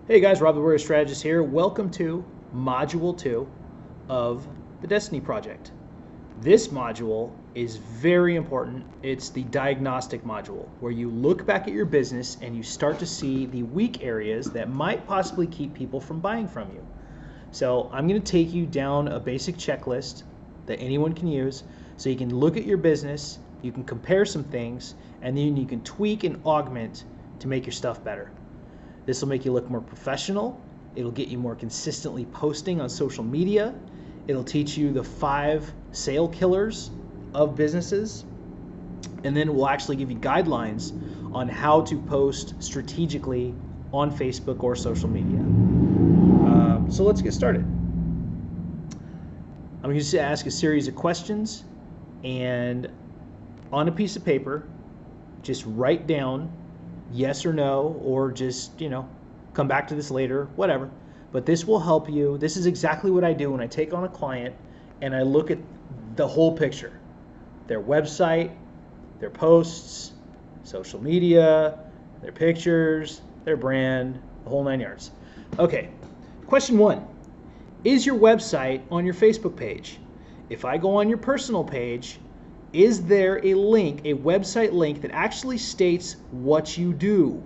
Hey guys, Rob the Warrior Strategist here. Welcome to Module 2 of the Destiny Project. This module is very important. It's the diagnostic module where you look back at your business and you start to see the weak areas that might possibly keep people from buying from you. So I'm going to take you down a basic checklist that anyone can use so you can look at your business, you can compare some things, and then you can tweak and augment to make your stuff better. This will make you look more professional. It'll get you more consistently posting on social media. It'll teach you the 5 sale killers of businesses. And then we'll actually give you guidelines on how to post strategically on Facebook or social media. So let's get started. I'm going to ask a series of questions, and on a piece of paper, just write down yes or no, or just, come back to this later, whatever. But this will help you. This is exactly what I do when I take on a client and I look at the whole picture. Their website, their posts, social media, their pictures, their brand, the whole 9 yards. Okay, question 1. Is your website on your Facebook page? If I go on your personal page, is there a link, a website link that actually states what you do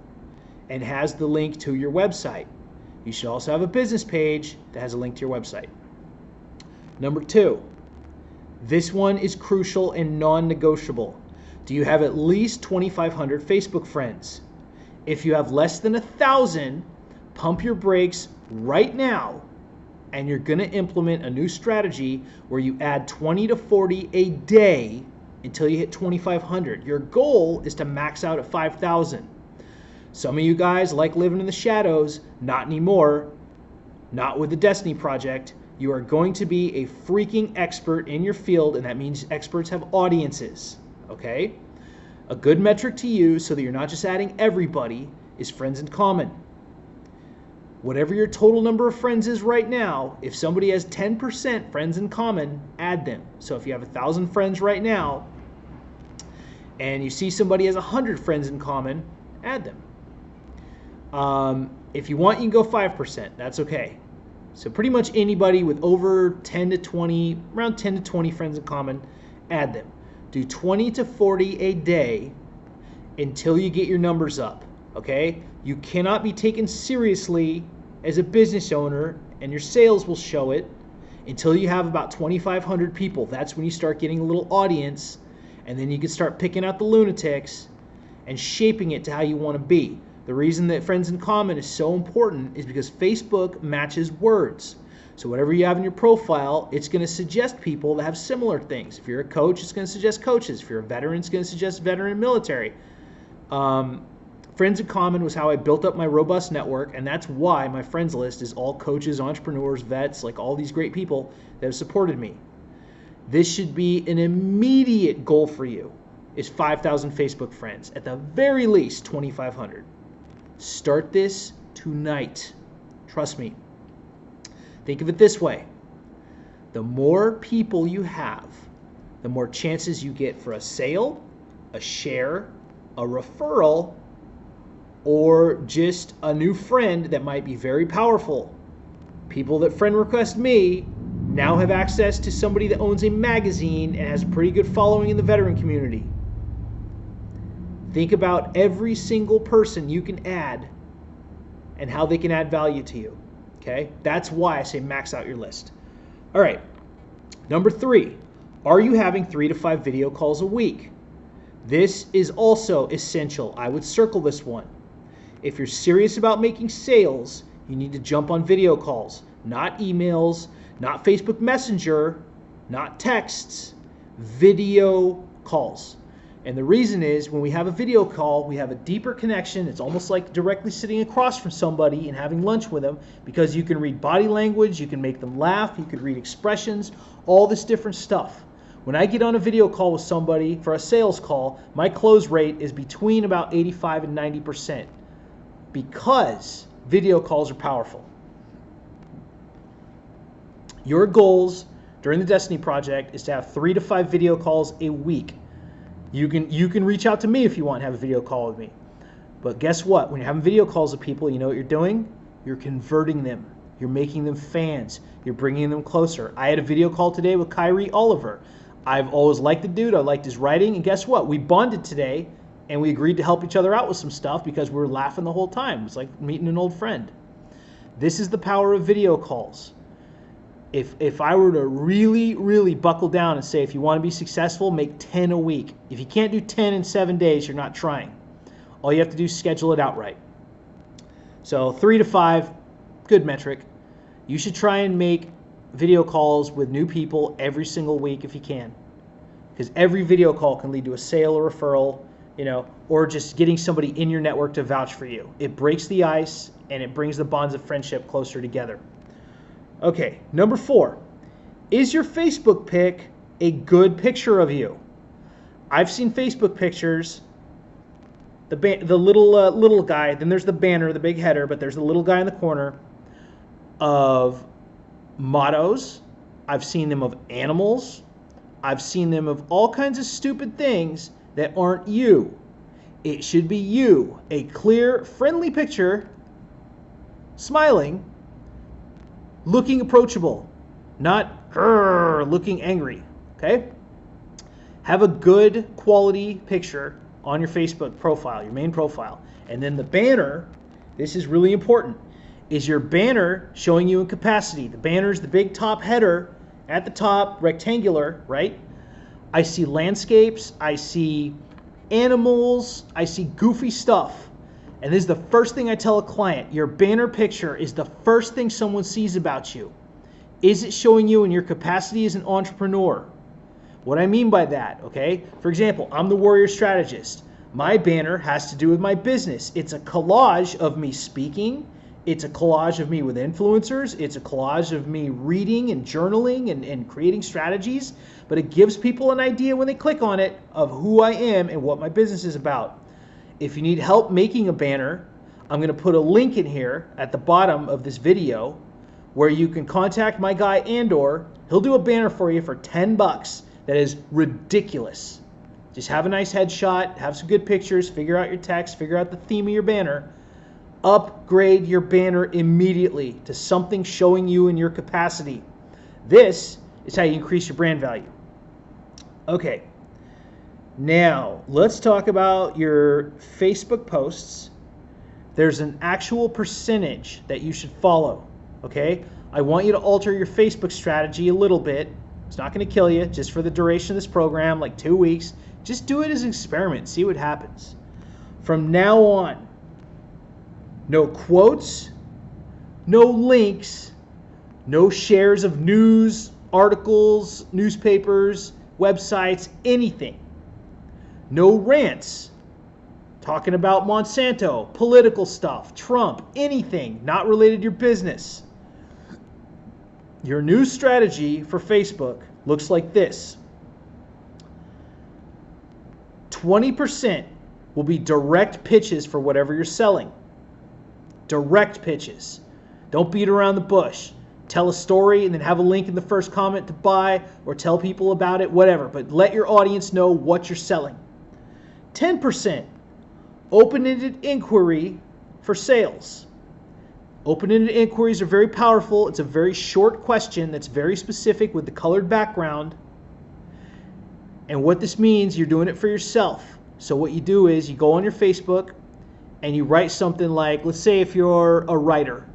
and has the link to your website? You should also have a business page that has a link to your website. Number 2, this one is crucial and non-negotiable. Do you have at least 2,500 Facebook friends? If you have less than 1,000, pump your brakes right now, and you're going to implement a new strategy where you add 20 to 40 a day until you hit 2,500. Your goal is to max out at 5,000. Some of you guys like living in the shadows. Not anymore. Not with the Destiny Project. You are going to be a freaking expert in your field, and that means experts have audiences. Okay? A good metric to use so that you're not just adding everybody is friends in common. Whatever your total number of friends is right now, if somebody has 10% friends in common, add them. So if you have 1,000 friends right now, and you see somebody has 100 friends in common, add them. If you want, you can go 5%. That's okay. So pretty much anybody with over 10 to 20, around 10 to 20 friends in common, add them. Do 20 to 40 a day until you get your numbers up. Okay? You cannot be taken seriously as a business owner, and your sales will show it, until you have about 2,500 people. That's when you start getting a little audience, and then you can start picking out the lunatics and shaping it to how you want to be. The reason that friends in common is so important is because Facebook matches words. So whatever you have in your profile, it's going to suggest people that have similar things. If you're a coach, it's going to suggest coaches. If you're a veteran, it's going to suggest veteran military. Friends in common was how I built up my robust network, and that's why my friends list is all coaches, entrepreneurs, vets, like all these great people that have supported me. This should be an immediate goal for you, is 5,000 Facebook friends. At the very least, 2,500. Start this tonight. Trust me. Think of it this way. The more people you have, the more chances you get for a sale, a share, a referral, or just a new friend that might be very powerful. People that friend request me now have access to somebody that owns a magazine and has a pretty good following in the veteran community. Think about every single person you can add and how they can add value to you. Okay? That's why I say max out your list. All right. Number 3, are you having 3 to 5 video calls a week? This is also essential. I would circle this one. If you're serious about making sales, you need to jump on video calls, not emails, not Facebook Messenger, not texts, video calls. And the reason is when we have a video call, we have a deeper connection. It's almost like directly sitting across from somebody and having lunch with them, because you can read body language, you can make them laugh, you can read expressions, all this different stuff. When I get on a video call with somebody for a sales call, my close rate is between about 85 and 90%, because video calls are powerful. Your goals during the Destiny Project is to have 3 to 5 video calls a week. You can reach out to me if you want to have a video call with me. But guess what? When you're having video calls with people, you know what you're doing? You're converting them. You're making them fans. You're bringing them closer. I had a video call today with Kyrie Oliver. I've always liked the dude. I liked his writing. And guess what? We bonded today, and we agreed to help each other out with some stuff because we were laughing the whole time. It was like meeting an old friend. This is the power of video calls. If I were to really, really buckle down and say, if you want to be successful, make 10 a week. If you can't do 10 in 7 days, you're not trying. All you have to do is schedule it outright. So 3 to 5, good metric. You should try and make video calls with new people every single week if you can. Because every video call can lead to a sale or referral, or just getting somebody in your network to vouch for you. It breaks the ice and it brings the bonds of friendship closer together. Okay, number 4. Is your Facebook pic a good picture of you? I've seen Facebook pictures, the little guy, then there's the banner, the big header, but there's the little guy in the corner of mottos. I've seen them of animals. I've seen them of all kinds of stupid things that aren't you. It should be you. A clear, friendly picture, smiling, looking approachable, not looking angry, okay? Have a good quality picture on your Facebook profile, your main profile. And then the banner, this is really important, is your banner showing you in capacity. The banner is the big top header at the top, rectangular, right? I see landscapes, I see animals, I see goofy stuff. And this is the first thing I tell a client. Your banner picture is the first thing someone sees about you. Is it showing you in your capacity as an entrepreneur? What I mean by that, okay? For example, I'm the Warrior Strategist. My banner has to do with my business. It's a collage of me speaking. It's a collage of me with influencers. It's a collage of me reading and journaling and creating strategies. But it gives people an idea when they click on it of who I am and what my business is about. If you need help making a banner, I'm going to put a link in here at the bottom of this video where you can contact my guy Andor. He'll do a banner for you for $10 that is ridiculous. Just have a nice headshot, have some good pictures, figure out your text, figure out the theme of your banner. Upgrade your banner immediately to something showing you in your capacity. This is how you increase your brand value. Okay. Now, let's talk about your Facebook posts. There's an actual percentage that you should follow, okay? I want you to alter your Facebook strategy a little bit. It's not going to kill you, just for the duration of this program, like 2 weeks. Just do it as an experiment, see what happens. From now on, no quotes, no links, no shares of news, articles, newspapers, websites, anything. No rants, talking about Monsanto, political stuff, Trump, anything not related to your business. Your new strategy for Facebook looks like this. 20% will be direct pitches for whatever you're selling. Direct pitches. Don't beat around the bush. Tell a story and then have a link in the first comment to buy or tell people about it, whatever. But let your audience know what you're selling. 10%, open-ended inquiry for sales. Open-ended inquiries are very powerful. It's a very short question that's very specific with the colored background. And what this means, you're doing it for yourself. So what you do is you go on your Facebook and you write something like, let's say if you're a writer,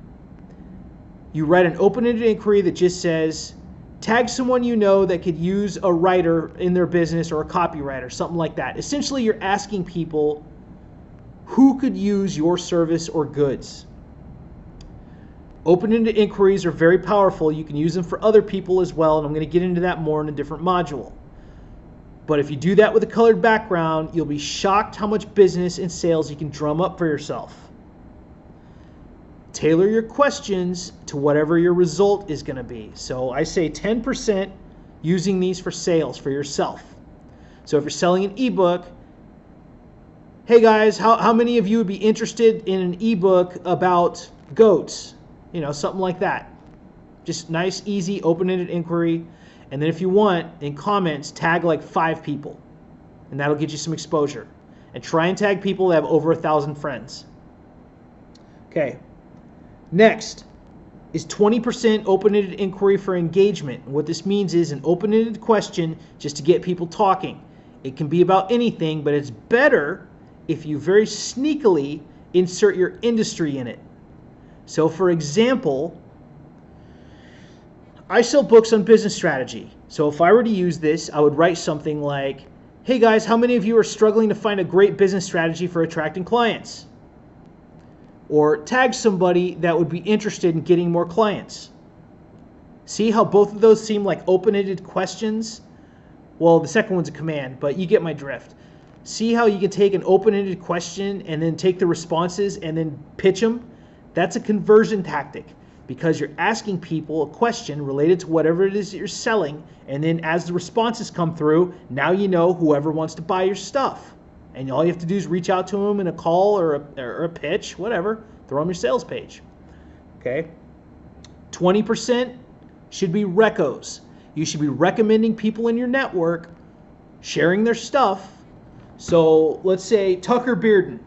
you write an open-ended inquiry that just says, tag someone you know that could use a writer in their business or a copywriter, something like that. Essentially, you're asking people who could use your service or goods. Open-ended inquiries are very powerful. You can use them for other people as well, and I'm going to get into that more in a different module. But if you do that with a colored background, you'll be shocked how much business and sales you can drum up for yourself. Tailor your questions to whatever your result is going to be. So I say 10% using these for sales for yourself. So if you're selling an ebook, hey guys, how many of you would be interested in an ebook about goats? Something like that. Just nice, easy, open-ended inquiry. And then if you want, in comments, tag like 5 people. And that'll get you some exposure. And try and tag people that have over 1,000 friends. Okay. Next is 20% open-ended inquiry for engagement. And what this means is an open-ended question just to get people talking. It can be about anything, but it's better if you very sneakily insert your industry in it. So for example, I sell books on business strategy. So if I were to use this, I would write something like, hey guys, how many of you are struggling to find a great business strategy for attracting clients? Or tag somebody that would be interested in getting more clients. See how both of those seem like open-ended questions? Well, the second one's a command, but you get my drift. See how you can take an open-ended question and then take the responses and then pitch them? That's a conversion tactic because you're asking people a question related to whatever it is that you're selling, and then as the responses come through, now you know whoever wants to buy your stuff. And all you have to do is reach out to them in a call or a pitch, whatever, throw them your sales page. Okay? 20% should be recos. You should be recommending people in your network, sharing their stuff. So let's say Tucker Bearden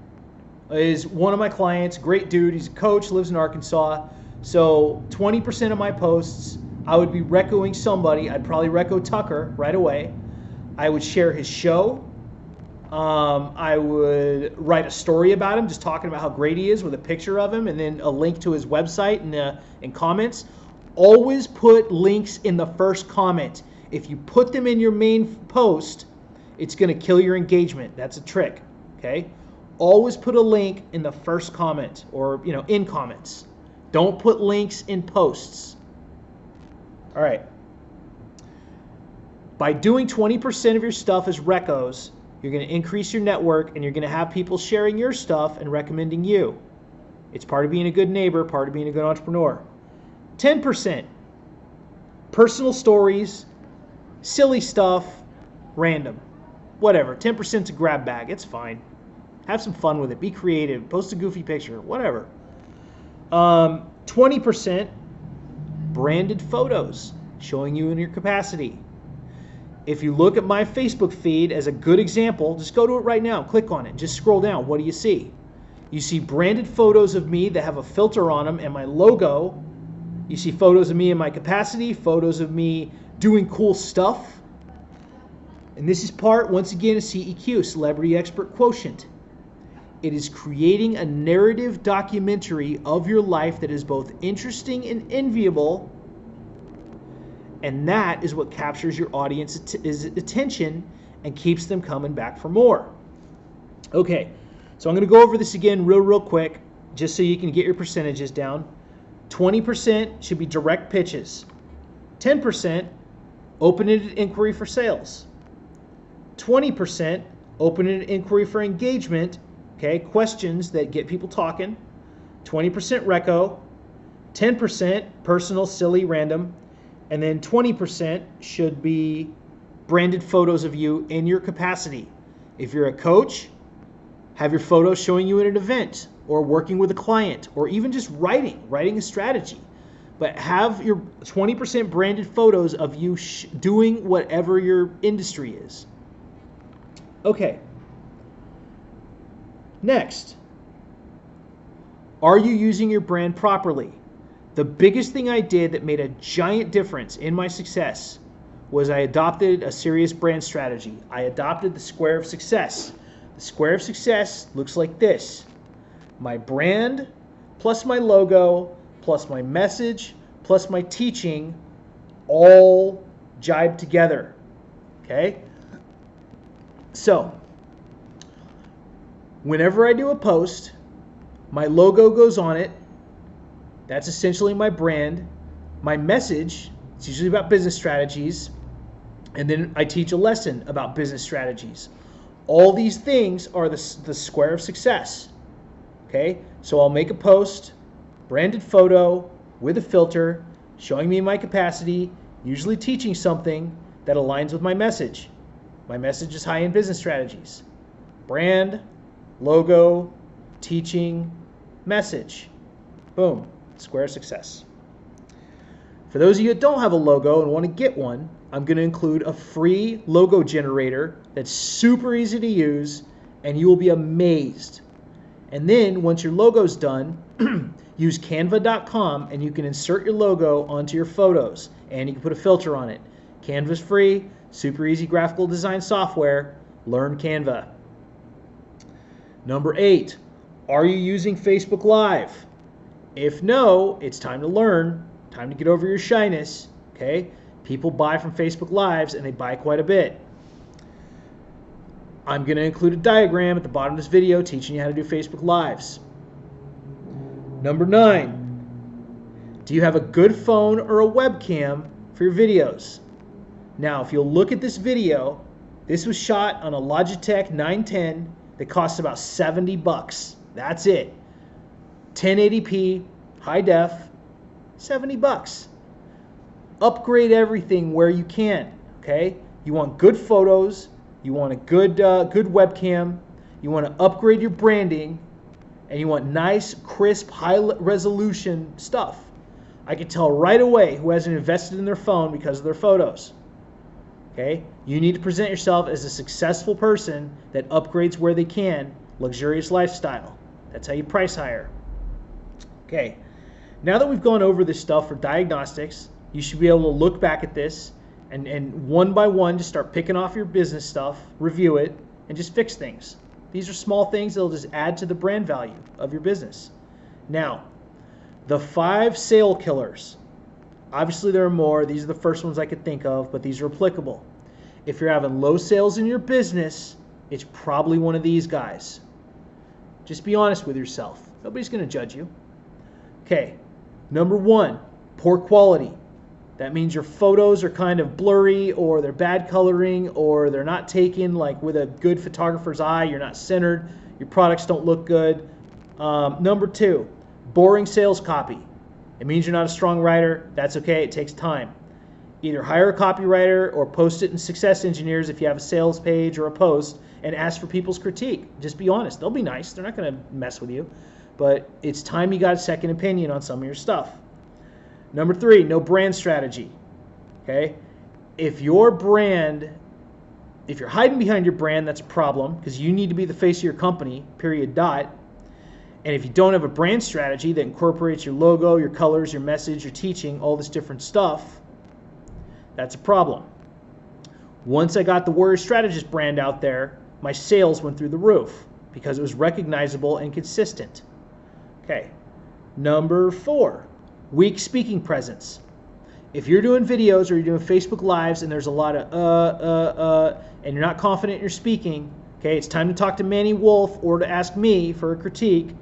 is one of my clients, great dude, he's a coach, lives in Arkansas. So 20% of my posts, I would be recoing somebody. I'd probably reco Tucker right away. I would share his show. I would write a story about him, just talking about how great he is with a picture of him and then a link to his website and comments. Always put links in the first comment. If you put them in your main post, it's going to kill your engagement. That's a trick, okay? Always put a link in the first comment or, in comments. Don't put links in posts. All right. By doing 20% of your stuff as recos, you're going to increase your network and you're going to have people sharing your stuff and recommending you. It's part of being a good neighbor, part of being a good entrepreneur. 10%, personal stories, silly stuff, random, whatever. 10% is a grab bag. It's fine. Have some fun with it. Be creative. Post a goofy picture, whatever. 20%, branded photos showing you in your capacity. If you look at my Facebook feed as a good example, just go to it right now, click on it, just scroll down. What do you see? You see branded photos of me that have a filter on them and my logo. You see photos of me in my capacity, photos of me doing cool stuff. And this is part, once again, of CEQ, Celebrity Expert Quotient. It is creating a narrative documentary of your life that is both interesting and enviable. And that is what captures your audience's attention and keeps them coming back for more. Okay, so I'm going to go over this again real quick, just so you can get your percentages down. 20% should be direct pitches. 10% open-ended inquiry for sales. 20% open-ended inquiry for engagement, okay, questions that get people talking. 20% reco. 10% personal, silly, random. And then 20% should be branded photos of you in your capacity. If you're a coach, have your photos showing you at an event or working with a client or even just writing a strategy. But have your 20% branded photos of you doing whatever your industry is. Okay. Next, are you using your brand properly? The biggest thing I did that made a giant difference in my success was I adopted a serious brand strategy. I adopted the square of success. The square of success looks like this. My brand plus my logo plus my message plus my teaching all jibe together. Okay? So, whenever I do a post, my logo goes on it. That's essentially my brand. My message, it's usually about business strategies. And then I teach a lesson about business strategies. All these things are the square of success. Okay? So I'll make a post, branded photo with a filter, showing me my capacity, usually teaching something that aligns with my message. My message is high-end business strategies. Brand, logo, teaching, message. Boom. Square success. For those of you that don't have a logo and want to get one, I'm going to include a free logo generator that's super easy to use, and you will be amazed. And then once your logo's done, Use canva.com and you can insert your logo onto your photos and you can put a filter on it. Canva's free, super easy graphical design software. Learn Canva. Number 8, are you using Facebook Live? If no, it's time to learn, time to get over your shyness, okay? People buy from Facebook Lives and they buy quite a bit. I'm going to include a diagram at the bottom of this video teaching you how to do Facebook Lives. Number 9, do you have a good phone or a webcam for your videos? Now, if you'll look at this video, this was shot on a Logitech 910 that costs about 70 bucks. That's it. 1080p, high def, 70 bucks. Upgrade everything where you can, okay? You want good photos, you want a good webcam, you want to upgrade your branding, and you want nice, crisp, high-resolution stuff. I can tell right away who hasn't invested in their phone because of their photos. Okay? You need to present yourself as a successful person that upgrades where they can, luxurious lifestyle. That's how you price higher. Okay, now that we've gone over this stuff for diagnostics, you should be able to look back at this and one by one just start picking off your business stuff, review it, and just fix things. These are small things that will just add to the brand value of your business. Now, the 5 sale killers. Obviously there are more. These are the first ones I could think of, but these are applicable. If you're having low sales in your business, it's probably one of these guys. Just be honest with yourself. Nobody's going to judge you. Okay, number 1, poor quality. That means your photos are kind of blurry, or they're bad coloring, or they're not taken like with a good photographer's eye. You're not centered. Your products don't look good. Number 2, boring sales copy. It means you're not a strong writer. That's okay. It takes time. Either hire a copywriter or post it in Success Engineers if you have a sales page or a post, and ask for people's critique. Just be honest. They'll be nice. They're not going to mess with you. But it's time you got a second opinion on some of your stuff. Number 3, no brand strategy. Okay? If you're hiding behind your brand, that's a problem, because you need to be the face of your company, period, dot. And if you don't have a brand strategy that incorporates your logo, your colors, your message, your teaching, all this different stuff, that's a problem. Once I got the Warrior Strategist brand out there, my sales went through the roof because it was recognizable and consistent. Okay. Number 4, weak speaking presence. If you're doing videos or you're doing Facebook Lives and there's a lot of and you're not confident in your speaking, okay, it's time to talk to Manny Wolf or to ask me for a critique.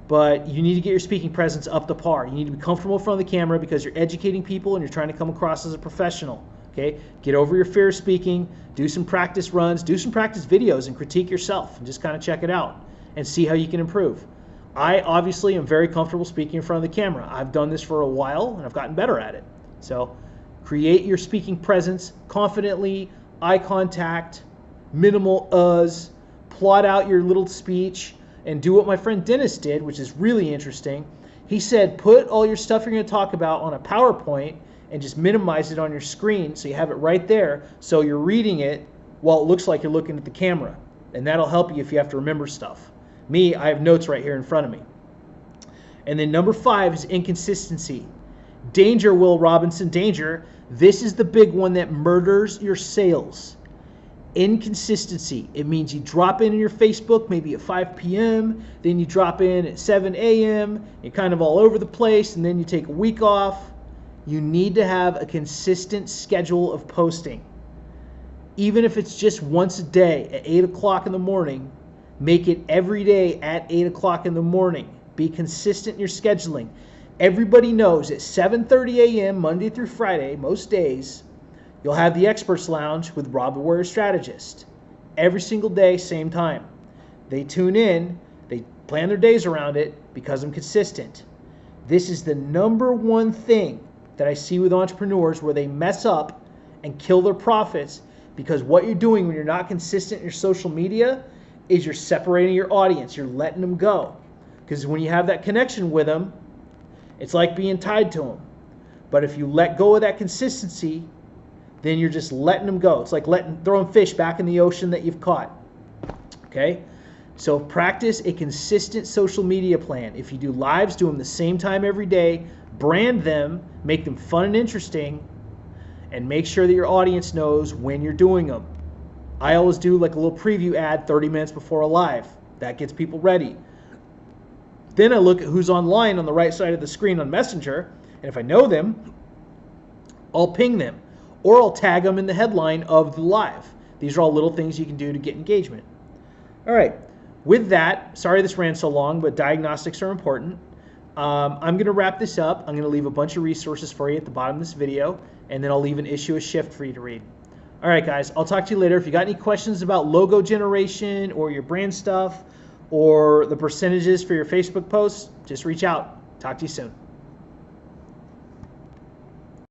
But you need to get your speaking presence up to par. You need to be comfortable in front of the camera because you're educating people and you're trying to come across as a professional. Okay? Get over your fear of speaking, do some practice runs, do some practice videos and critique yourself and just kind of check it out and see how you can improve. I obviously am very comfortable speaking in front of the camera. I've done this for a while and I've gotten better at it. So create your speaking presence confidently, eye contact, minimal uhs, plot out your little speech, and do what my friend Dennis did, which is really interesting. He said, put all your stuff you're going to talk about on a PowerPoint and just minimize it on your screen so you have it right there so you're reading it while it looks like you're looking at the camera. And that'll help you if you have to remember stuff. Me, I have notes right here in front of me. And then number 5 is inconsistency. Danger, Will Robinson, danger. This is the big one that murders your sales. Inconsistency. It means you drop in your Facebook maybe at 5 p.m., then you drop in at 7 a.m., you're kind of all over the place, and then you take a week off. You need to have a consistent schedule of posting. Even if it's just once a day at 8 o'clock in the morning, make it every day at 8 o'clock in the morning. Be consistent in your scheduling. Everybody knows at 7:30 a.m. Monday through Friday, most days, you'll have the Experts Lounge with Rob the Warrior Strategist. Every single day, same time. They tune in, they plan their days around it because I'm consistent. This is the number one thing that I see with entrepreneurs where they mess up and kill their profits, because what you're doing when you're not consistent in your social media is you're separating your audience. You're letting them go. Because when you have that connection with them, it's like being tied to them. But if you let go of that consistency, then you're just letting them go. It's like throwing fish back in the ocean that you've caught. Okay? So practice a consistent social media plan. If you do lives, do them the same time every day. Brand them, make them fun and interesting, and make sure that your audience knows when you're doing them. I always do like a little preview ad 30 minutes before a live. That gets people ready. Then I look at who's online on the right side of the screen on Messenger, and if I know them, I'll ping them, or I'll tag them in the headline of the live. These are all little things you can do to get engagement. All right. With that, sorry this ran so long, but diagnostics are important. I'm going to wrap this up. I'm going to leave a bunch of resources for you at the bottom of this video, and then I'll leave an issue of Shift for you to read. All right, guys, I'll talk to you later. If you got any questions about logo generation or your brand stuff or the percentages for your Facebook posts, just reach out. Talk to you soon.